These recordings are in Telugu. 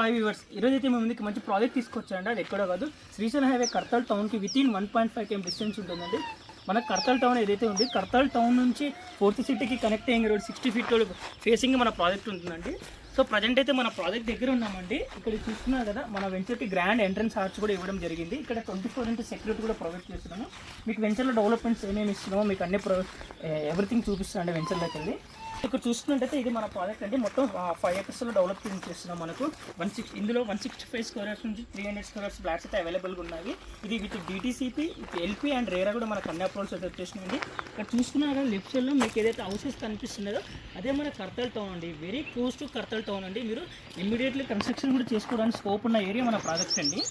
హాయ్ వ్యూవర్స్, ఈరోజు అయితే మేము ముందుకు మంచి ప్రాజెక్ట్ తీసుకొచ్చారండి. అది ఎక్కడో కాదు, శ్రీశైలం హైవే కర్తాల్ టౌన్కి వితిన్ 1.5 km డిస్టెన్స్ ఉంటుందండి. మన కర్తాల్ టౌన్ ఏదైతే ఉంది, కర్తాల్ టౌన్ నుంచి ఫోర్త్ సిటీకి కనెక్ట్ అయ్యే రోడ్ 60 feet రోడ్ ఫేసింగ్ మన ప్రాజెక్ట్ ఉంటుందండి. సో ప్రజెంట్ అయితే మన ప్రాజెక్ట్ దగ్గర ఉన్నామండి. ఇక్కడ చూస్తున్నారు కదా, మన వెంచర్కి గ్రాండ్ ఎంట్రన్స్ ఆర్చ్ కూడా ఇవ్వడం జరిగింది. ఇక్కడ 24x సెక్యూరిటీ కూడా ప్రొవైడ్ చేస్తున్నాము. మీకు వెంచర్లో డెవలప్మెంట్స్ ఏమేమి ఇస్తున్నామో మీకు అన్ని ఎవ్రీథింగ్ చూపిస్తున్నాండి వెంచర్లోకి వెళ్ళి. ఇక్కడ చూస్తున్నట్టయితే ఇది మన ప్రాజెక్ట్ అండి. మొత్తం 5 acres డెవలప్మెంట్ చేస్తున్నాం. మనకు ఇందులో 165 squares నుంచి 300 squares ఫ్లాట్స్ అయితే అవైలబుల్గా ఉన్నాయి. ఇది with DTCP, with LP and RERA కూడా మనకు అన్ని అప్రూవల్స్ అయితే వచ్చేసినాయండి. ఇక్కడ చూసుకున్నా కదా, లెఫ్ట్ సైడ్లో మీకు ఏదైతే హౌసెస్ కనిపిస్తున్నదో అదే మన కర్తాల్ టౌన్ అండి. Very close to Kadthal town అండి. మీరు ఇమ్మీడియట్లీ కన్స్ట్రక్షన్ కూడా చేసుకోవడానికి స్కోప్ ఉన్న ఏరియా మన ప్రాజెక్ట్ అండి.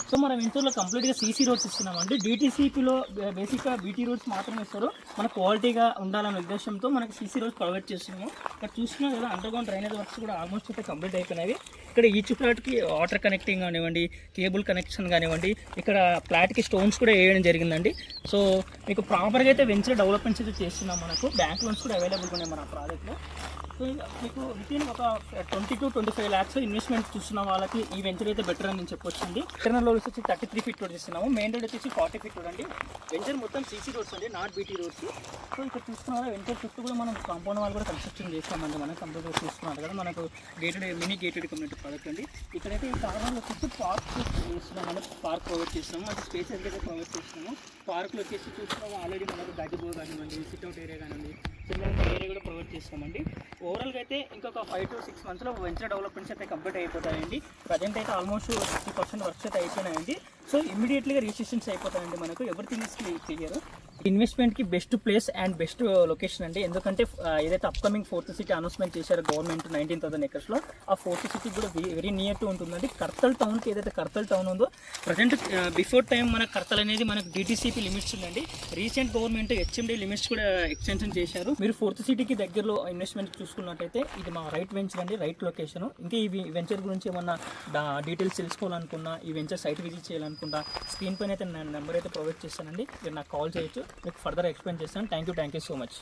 సో మన వెంచర్లో కంప్లీట్గా సీసీ రోడ్స్ ఇస్తున్నామండి. డిటీసీపీలో బేసిక్గా బీటీ రోడ్స్ మాత్రమే ఇస్తారు. మన క్వాలిటీగా ఉండాలనే ఉద్దేశంతో మనకు సీసీ రోడ్స్ ప్రొవైడ్ చేస్తున్నాము. ఇక్కడ చూసుకున్నా కదా, అండర్గ్రౌండ్ డ్రైనేజ్ వర్క్స్ కూడా ఆల్మోస్ట్ అయితే కంప్లీట్ అయిపోయినవి. ఇక్కడ ఈచ్ ఫ్లాట్కి వాటర్ కనెక్టింగ్ కానివ్వండి, కేబుల్ కనెక్షన్ కానివ్వండి, ఇక్కడ ఫ్లాట్కి స్టోన్స్ కూడా వేయడం జరిగిందండి. సో మీకు ప్రాపర్గా అయితే వెంచర్ డెవలప్మెంట్స్ అయితే చేస్తున్నాం. మనకు బ్యాంక్ లోన్స్ కూడా అవైలబుల్గా ఉన్నాయి మన ప్రాజెక్ట్లో. సో మీకు వితిన్ ఒక 20 to 25 lakhs ఇన్వెస్ట్మెంట్ చూస్తున్న వాళ్ళకి ఈ వెంచర్ అయితే బెటర్ అని నేను చెప్పొచ్చండి. ఇంటర్నల్ రోడ్స్ వచ్చి 33 feet రోడ్ ఇస్తున్నాము. మెయిన్ రోడ్ వచ్చేసి 40 feet రోడ్ అండి. వెంచర్ మొత్తం సీసీ రోడ్స్ అండి, నాట్ బీటీ రోడ్స్. సో ఇక్కడ చూస్తున్నారు వెంచర్ చుట్టూ కూడా మనం కాంపౌండ్ వాళ్ళు కూడా కన్స్ట్రక్షన్ చేస్తామండి. మనం కంప్యూటర్ చూస్తున్నారు కదా, మనకు మినీ గేటెడ్ కమ్యూనిటీ ప్రాజెక్ట్ అండి. ఇక్కడైతే ఈ కార్నర్లో వచ్చేసి పార్క్ చేస్తున్నాం. పార్క్ ప్రొవైడ్ చేస్తున్నాము. మంచి స్పేస్ అయితే ప్రొవైడ్ చేస్తున్నాము. పార్క్లో వచ్చేసి చూస్తున్నాము ఆల్రెడీ మనకు గడ్డిబో కానివ్వండి, సిట్అవుట్ ఏరియా కానివ్వండి, చిన్న ఏరియా కూడా ప్రొవైడ్ చేస్తామండి. ఓవరాల్గా అయితే ఇంకొక 5 to 6 monthsలో వెంచర్ డెవలప్మెంట్స్ అయితే కంప్లీట్ అయిపోతాయండి. ప్రజెంట్ అయితే ఆల్మోస్ట్ 60% వర్క్స్ అయితే అయిపోయినాయండి. సో ఇమీడియట్లీగా రిజిస్ట్రేషన్స్ అయిపోతాయండి. మనకు ఎవ్రీథింగ్ ఇస్ క్లియర్. ఇన్వెస్ట్మెంట్కి best place and best location అండి. ఎందుకంటే ఏదైతే అప్కమింగ్ ఫోర్త్ సిటీ అనౌన్స్మెంట్ చేశారో గవర్నమెంట్ 19,000 acres, ఆ ఫోర్త్ సిటీ కూడా వెరీ నియర్ టు ఉంటుందండి. కర్తల్ టౌన్కి ఏదైతే కర్తల్ టౌన్ ఉందో ప్రజెంట్ బిఫోర్ టైం మన కర్తల్ అనేది మనకు డిటీసీపీ లిమిట్స్ ఉందండి. రీసెంట్ గవర్నమెంట్ హెచ్ఎండి లిమిట్స్ కూడా ఎక్స్టెన్షన్ చేశారు. మీరు ఫోర్త్ సిటీకి దగ్గరలో ఇన్వెస్ట్మెంట్ చూసుకున్నట్టయితే ఇది మా రైట్ వెంచర్ అండి, రైట్ లొకేషన్. ఇంకా ఈ వెంచర్ గురించి ఏమన్నా డీటెయిల్స్ తెలుసుకోవాలనుకున్నా, ఈ వెంచర్ సైట్ విజిట్ చేయాలనుకుంటా, స్క్రీన్ పైన అయితే నా నెంబర్ అయితే ప్రొవైడ్ చేస్తానండి. మీరు నాకు కాల్ చేయొచ్చు, మీకు ఫర్దర్ ఎక్స్ప్లెయిన్ చేస్తాను. Thank you so much.